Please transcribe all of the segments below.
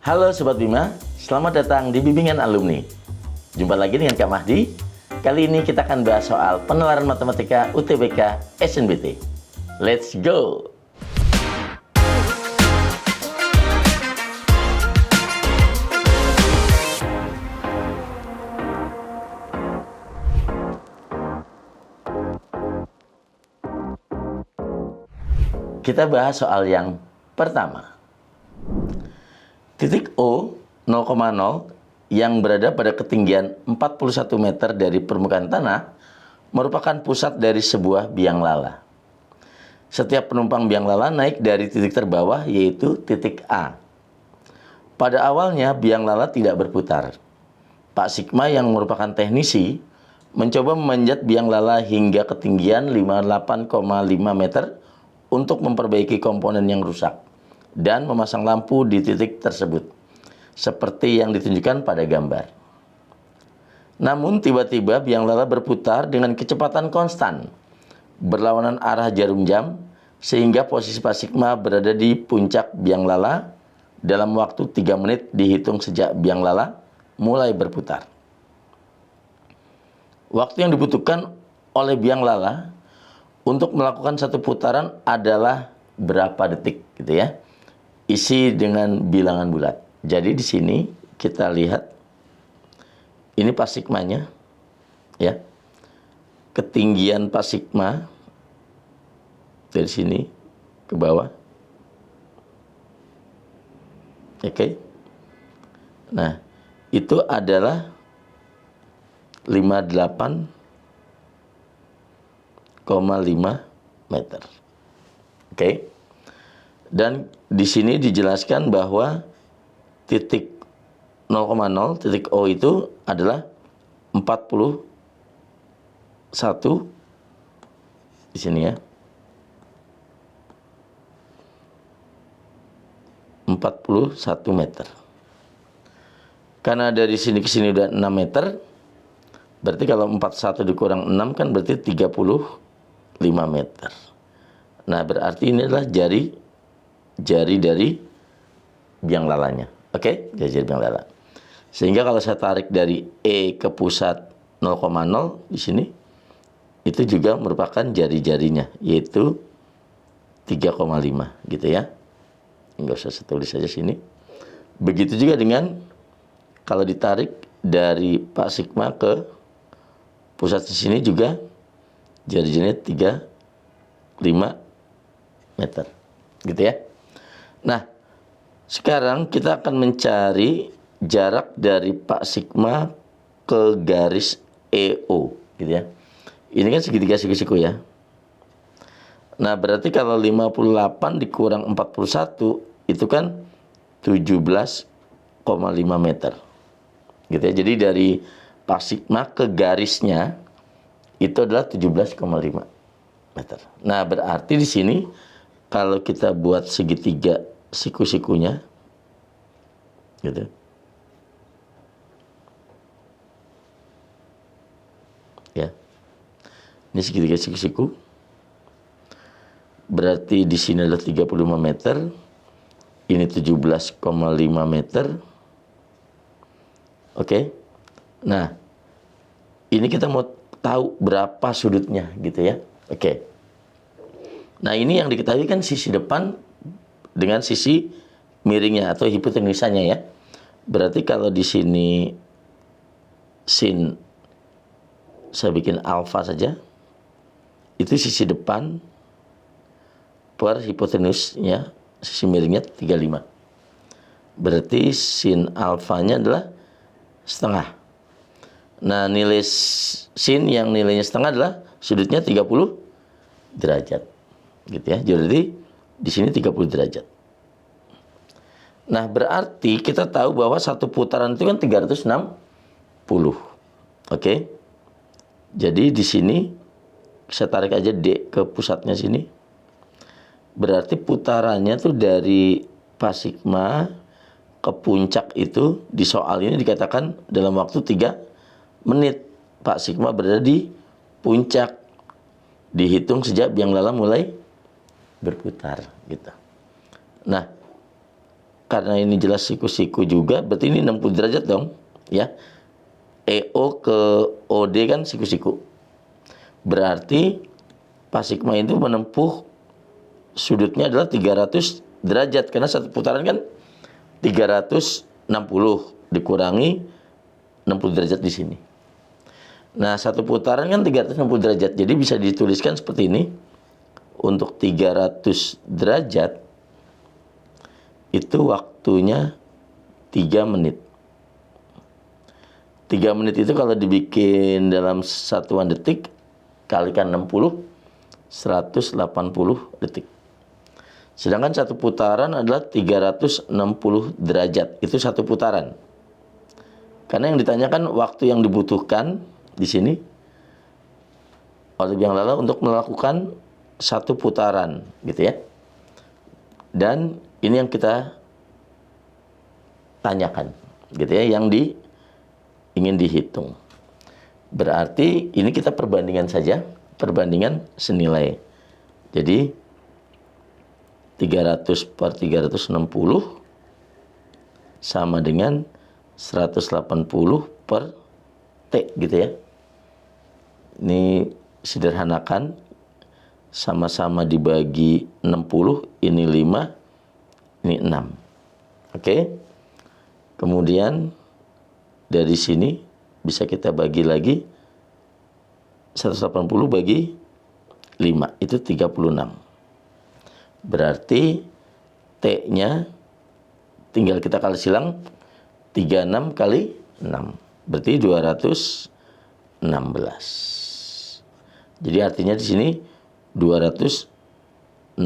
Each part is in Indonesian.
Halo Sobat Bima, selamat datang di Bimbingan Alumni. Jumpa lagi dengan Kak Mahdi. Kali ini kita akan bahas soal penalaran matematika UTBK SNBT. Let's go! Kita bahas soal yang pertama. Titik O 0,0 yang berada pada ketinggian 41 meter dari permukaan tanah merupakan pusat dari sebuah biang lala. Setiap penumpang biang lala naik dari titik terbawah, yaitu titik A. Pada awalnya biang lala tidak berputar. Pak Sigma yang merupakan teknisi mencoba memanjat biang lala hingga ketinggian 58,5 meter untuk memperbaiki komponen yang rusak dan memasang lampu di titik tersebut, seperti yang ditunjukkan pada gambar. Namun tiba-tiba biang lala berputar dengan kecepatan konstan, berlawanan arah jarum jam, sehingga posisi Pak Sigma berada di puncak biang lala dalam waktu 3 menit dihitung sejak biang lala mulai berputar. Waktu yang dibutuhkan oleh biang lala untuk melakukan satu putaran adalah berapa detik, gitu ya. Isi dengan bilangan bulat. Jadi di sini kita lihat ini Pak Sigmanya, ya. Ketinggian Pak Sigma dari sini ke bawah. Oke. Nah, itu adalah 58,5 meter. Oke. Dan di sini dijelaskan bahwa titik 0,0, titik O itu adalah 41 di sini ya. 41 meter. Karena dari sini ke sini udah 6 meter, berarti kalau 41 dikurang 6 kan berarti 35 meter. Nah, berarti ini adalah jari dari biang lalanya. Oke, jari biang lala. Sehingga kalau saya tarik dari E ke pusat 0,0 di sini, itu juga merupakan jari-jarinya, yaitu 3,5 gitu ya. Enggak usah saya tulis saja sini. Begitu juga dengan kalau ditarik dari Pak Sigma ke pusat di sini juga jari-jarinya 35 meter. Gitu ya. Nah, sekarang kita akan mencari jarak dari Pak Sigma ke garis EO, gitu ya. Ini kan segitiga siku-siku ya. Nah, berarti kalau 58 dikurang 41 itu kan 17,5 meter. Gitu ya. Jadi dari Pak Sigma ke garisnya itu adalah 17,5 meter. Nah, berarti di sini kalau kita buat segitiga siku-sikunya, gitu. Ya. Ini segitiga siku-siku. Berarti di sini adalah 35 meter. Ini 17,5 meter. Oke. Nah, ini kita mau tahu berapa sudutnya, gitu ya. Oke. Nah, ini yang diketahui kan sisi depan dengan sisi miringnya atau hipotenusanya ya. Berarti kalau di sini sin, saya bikin alfa saja. Itu sisi depan per hipotenusnya, sisi miringnya 35. Berarti sin alfanya adalah setengah. Nah, nilai sin yang nilainya setengah adalah sudutnya 30 derajat. Gitu ya. Jadi di sini 30 derajat. Nah, berarti kita tahu bahwa satu putaran itu kan 360. Oke. Jadi di sini saya tarik aja D ke pusatnya sini. Berarti putarannya tuh dari Pak Sigma ke puncak itu di soal ini dikatakan dalam waktu 3 menit. Pak Sigma berada di puncak. Dihitung sejak biang lala mulai berputar gitu. Nah, karena ini jelas siku-siku juga, berarti ini 60 derajat dong, ya. EO ke OD kan siku-siku. Berarti Pak Sigma itu menempuh sudutnya adalah 300 derajat, karena satu putaran kan 360 dikurangi 60 derajat di sini. Nah, satu putaran kan 360 derajat. Jadi bisa dituliskan seperti ini. Untuk 300 derajat itu waktunya 3 menit. 3 menit itu kalau dibikin dalam satuan detik, kalikan 60, 180 detik. Sedangkan satu putaran adalah 360 derajat. Itu satu putaran. Karena yang ditanyakan waktu yang dibutuhkan di sini oleh biang lala untuk melakukan satu putaran, gitu ya. Dan ini yang kita tanyakan, gitu ya, yang ingin dihitung. Berarti ini kita perbandingan saja, perbandingan senilai. Jadi 300 per 360 sama dengan 180 per T, gitu ya. Ini sederhanakan, sama-sama dibagi 60, ini 5, ini 6. Oke. Kemudian dari sini bisa kita bagi lagi 180 bagi 5, itu 36. Berarti T-nya tinggal kita kali silang, 36 kali 6. Berarti 216. Jadi artinya di sini 216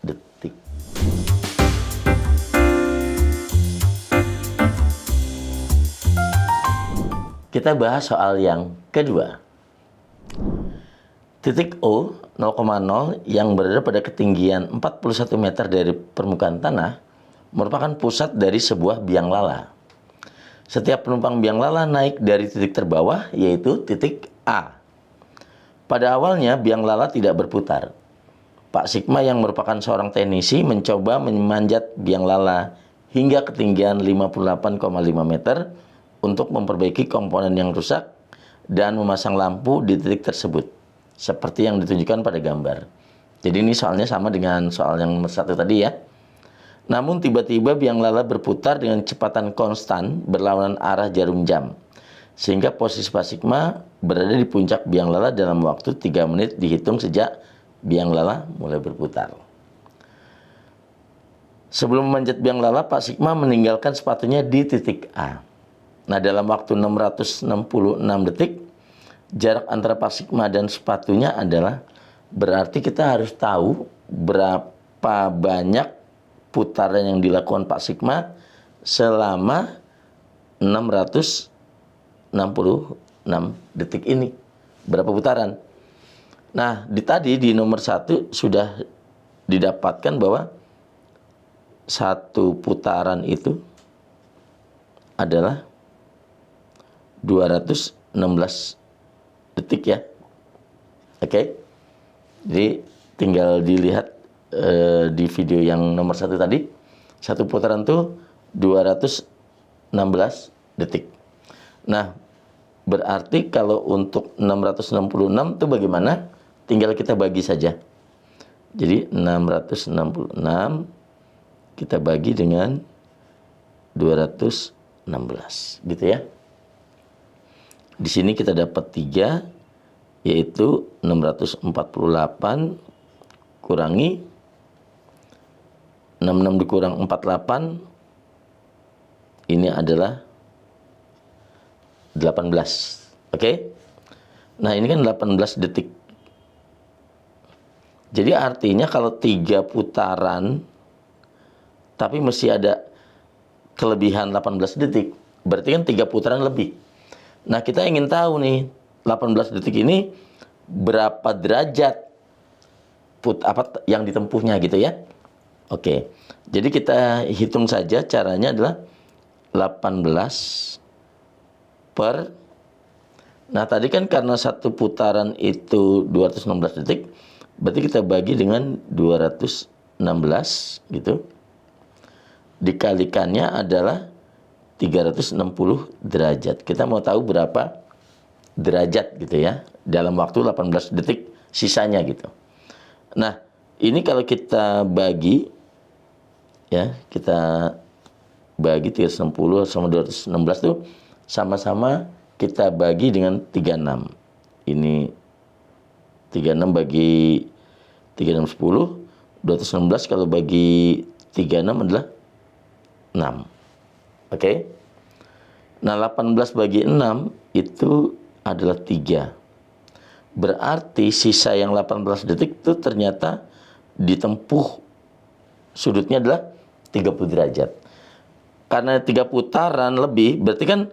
detik. Kita bahas soal yang kedua. Titik O 0,0 yang berada pada ketinggian 41 meter dari permukaan tanah merupakan pusat dari sebuah biang lala. Setiap penumpang biang lala naik dari titik terbawah, yaitu titik A. Pada awalnya biang lala tidak berputar. Pak Sigma yang merupakan seorang teknisi mencoba memanjat biang lala hingga ketinggian 58,5 meter untuk memperbaiki komponen yang rusak dan memasang lampu di titik tersebut, seperti yang ditunjukkan pada gambar. Jadi ini soalnya sama dengan soal yang satu tadi ya. Namun tiba-tiba biang lala berputar dengan kecepatan konstan berlawanan arah jarum jam, sehingga posisi Pak Sigma berada di puncak biang lala dalam waktu 3 menit dihitung sejak biang lala mulai berputar. Sebelum memanjat biang lala, Pak Sigma meninggalkan sepatunya di titik A. Nah, dalam waktu 666 detik, jarak antara Pak Sigma dan sepatunya adalah, berarti kita harus tahu berapa banyak putaran yang dilakukan Pak Sigma selama 666 detik ini. Berapa putaran? Nah, tadi di nomor 1 sudah didapatkan bahwa satu putaran itu adalah 216 detik ya. Oke. Jadi tinggal dilihat di video yang nomor 1 tadi. Satu putaran itu 216 detik. Nah, berarti kalau untuk 666 itu bagaimana? Tinggal kita bagi saja. Jadi 666 kita bagi dengan 216, gitu ya. Di sini kita dapat 3, yaitu 648 kurangi 66 dikurang 48, ini adalah 18. Oke? Nah, ini kan 18 detik. Jadi artinya kalau 3 putaran tapi mesti ada kelebihan 18 detik, berarti kan 3 putaran lebih. Nah, kita ingin tahu nih, 18 detik ini berapa derajat yang ditempuhnya gitu ya. Oke. Jadi kita hitung saja, caranya adalah 18 per, nah tadi kan karena satu putaran itu 216 detik, berarti kita bagi dengan 216 gitu. dikalikannya adalah 360 derajat. Kita mau tahu berapa derajat gitu ya, dalam waktu 18 detik sisanya gitu. Nah, ini kalau kita bagi, ya, kita bagi 360 sama 216 tuh sama-sama kita bagi dengan 36. Ini 36 bagi 36 10, 216 kalau bagi 36 adalah 6. Oke? Nah, 18 bagi 6 itu adalah 3. Berarti sisa yang 18 detik itu ternyata ditempuh sudutnya adalah 30 derajat. Karena 3 putaran lebih, berarti kan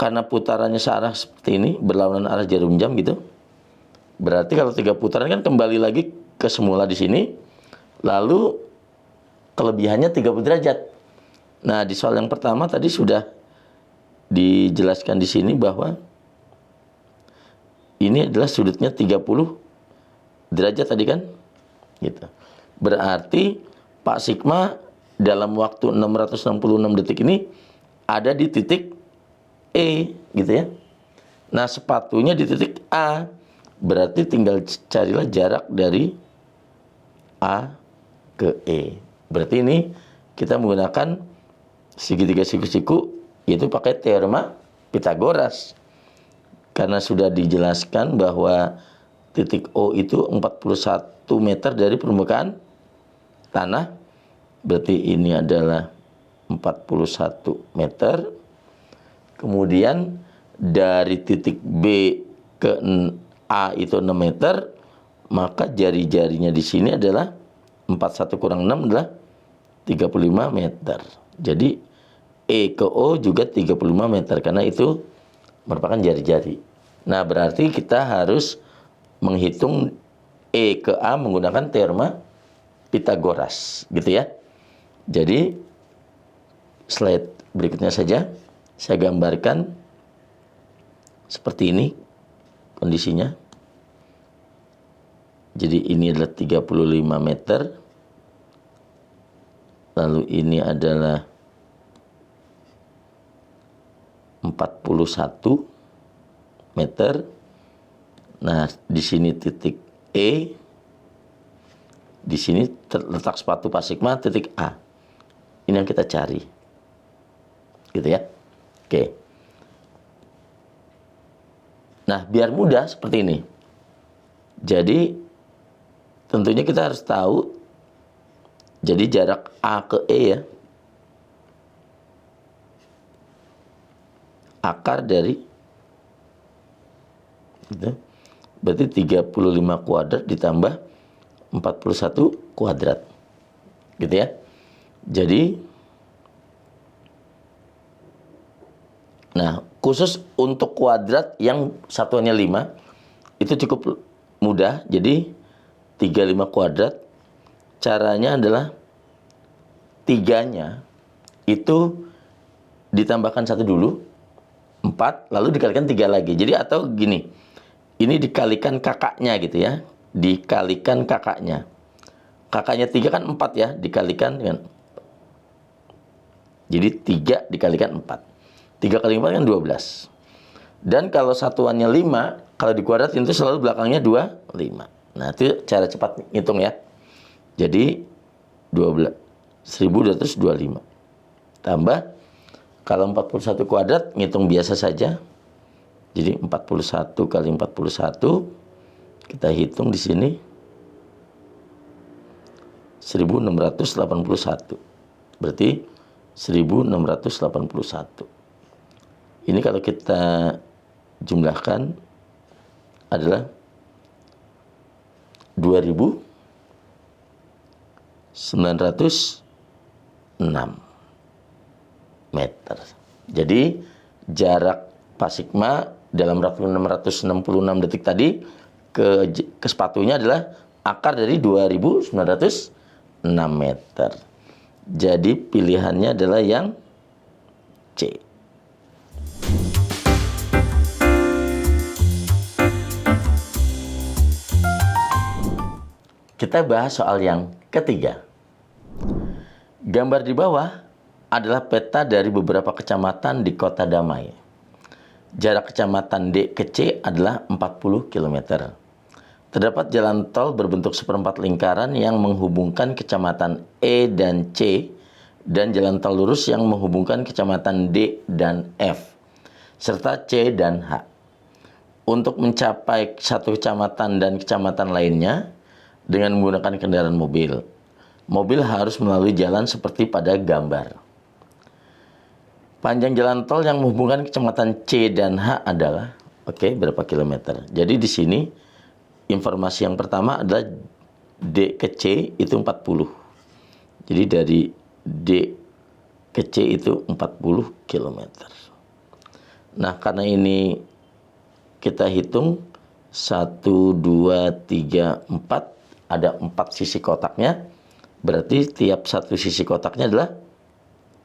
karena putarannya searah seperti ini, berlawanan arah jarum jam gitu. Berarti kalau 3 putaran kan kembali lagi ke semula di sini, lalu kelebihannya 30 derajat. Nah, di soal yang pertama tadi sudah dijelaskan di sini bahwa ini adalah sudutnya 30 derajat tadi kan? Gitu. Berarti Pak Sigma dalam waktu 666 detik ini ada di titik E gitu ya. Nah, sepatunya di titik A. Berarti tinggal carilah jarak dari A ke E. Berarti ini kita menggunakan segitiga siku-siku, yaitu pakai teorema Pythagoras. Karena sudah dijelaskan bahwa titik O itu 41 meter dari permukaan tanah. Berarti ini adalah 41 meter. Kemudian dari titik B ke A itu 6 meter, maka jari-jarinya di sini adalah 41 kurang 6 adalah 35 meter. Jadi E ke O juga 35 meter karena itu merupakan jari-jari. Nah, berarti kita harus menghitung E ke A menggunakan teorema Pythagoras, gitu ya. Jadi slide berikutnya saja saya gambarkan seperti ini kondisinya. Jadi ini adalah 35 meter. Lalu ini adalah 41 meter. Nah, di sini titik E. Di sini terletak sepatu Pak Sigma titik A. Ini yang kita cari. Gitu ya. Oke. Nah, biar mudah seperti ini. Jadi tentunya kita harus tahu jadi jarak A ke E ya. Akar dari gitu. Berarti 35 kuadrat ditambah 41 kuadrat. Gitu ya. Jadi nah, khusus untuk kuadrat yang satuannya 5 itu cukup mudah. Jadi 35 kuadrat caranya adalah 3-nya itu ditambahkan 1 dulu, 4, lalu dikalikan 3 lagi. Jadi atau gini, ini dikalikan kakaknya gitu ya. Dikalikan kakaknya. Kakaknya 3 kan 4 ya, dikalikan dengan. Jadi 3 dikalikan 4. 3 kali 4 kan 12. Dan kalau satuannya 5, kalau dikuadratin itu selalu belakangnya 2, 5. Nah, itu cara cepat ngitung ya. Jadi 12.225. Tambah, kalau 41 kuadrat, ngitung biasa saja. Jadi 41 kali 41, kita hitung di sini 1681. Berarti 1681. Ini kalau kita jumlahkan adalah 2.906 meter. Jadi jarak Pak Sigma dalam waktu 666 detik tadi ke sepatunya adalah akar dari 2.906 meter. Jadi pilihannya adalah yang C. Kita bahas soal yang ketiga. Gambar di bawah adalah peta dari beberapa kecamatan di Kota Damai. Jarak kecamatan D ke C adalah 40 km. Terdapat jalan tol berbentuk seperempat lingkaran yang menghubungkan kecamatan E dan C dan jalan tol lurus yang menghubungkan kecamatan D dan F serta C dan H. Untuk mencapai satu kecamatan dan kecamatan lainnya dengan menggunakan kendaraan mobil, mobil harus melalui jalan seperti pada gambar. Panjang jalan tol yang menghubungkan kecamatan C dan H adalah berapa kilometer. Jadi di sini informasi yang pertama adalah D ke C itu 40. Jadi dari D ke C itu 40 km. Nah, karena ini kita hitung 1, 2, 3, 4, ada 4 sisi kotaknya. Berarti tiap satu sisi kotaknya adalah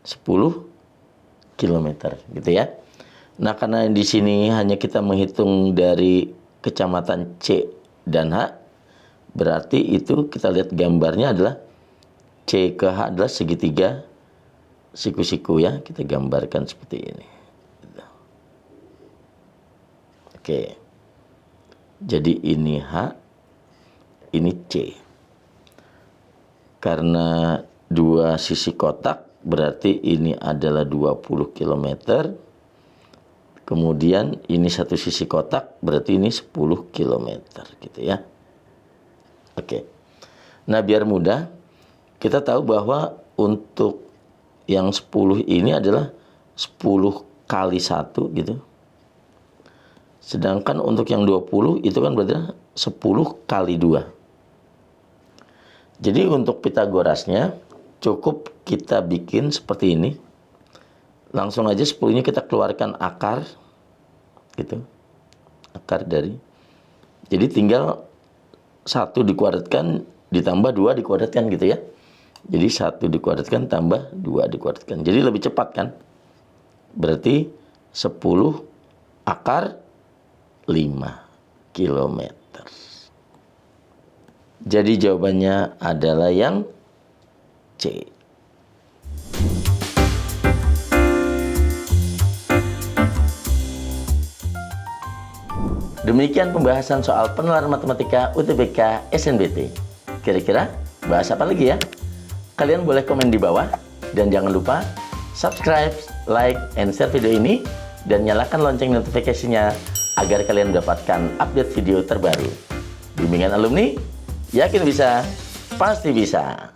10 kilometer, gitu ya. Nah, karena di sini hanya kita menghitung dari kecamatan C dan H, berarti itu kita lihat gambarnya adalah C ke H adalah segitiga siku-siku ya. Kita gambarkan seperti ini. Oke. Jadi ini H, ini C. Karena dua sisi kotak, berarti ini adalah 20 km. Kemudian ini satu sisi kotak, berarti ini 10 km. Gitu ya. Oke. Nah, biar mudah, kita tahu bahwa untuk yang 10 ini adalah 10 kali 1 gitu. Sedangkan untuk yang 20 itu kan berarti 10 kali 2. Jadi untuk Pitagorasnya cukup kita bikin seperti ini. Langsung aja 10-nya kita keluarkan akar. Gitu. Akar dari. Jadi tinggal 1 dikuadratkan ditambah 2 dikuadratkan gitu ya. Jadi 1 dikuadratkan tambah 2 dikuadratkan. Jadi lebih cepat kan. Berarti 10 akar 5 km. Jadi jawabannya adalah yang C. Demikian pembahasan soal penalaran matematika UTBK SNBT. Kira-kira bahas apa lagi ya? Kalian boleh komen di bawah. Dan jangan lupa subscribe, like, and share video ini. Dan nyalakan lonceng notifikasinya agar kalian mendapatkan update video terbaru. Bimbingan alumni, yakin bisa, pasti bisa.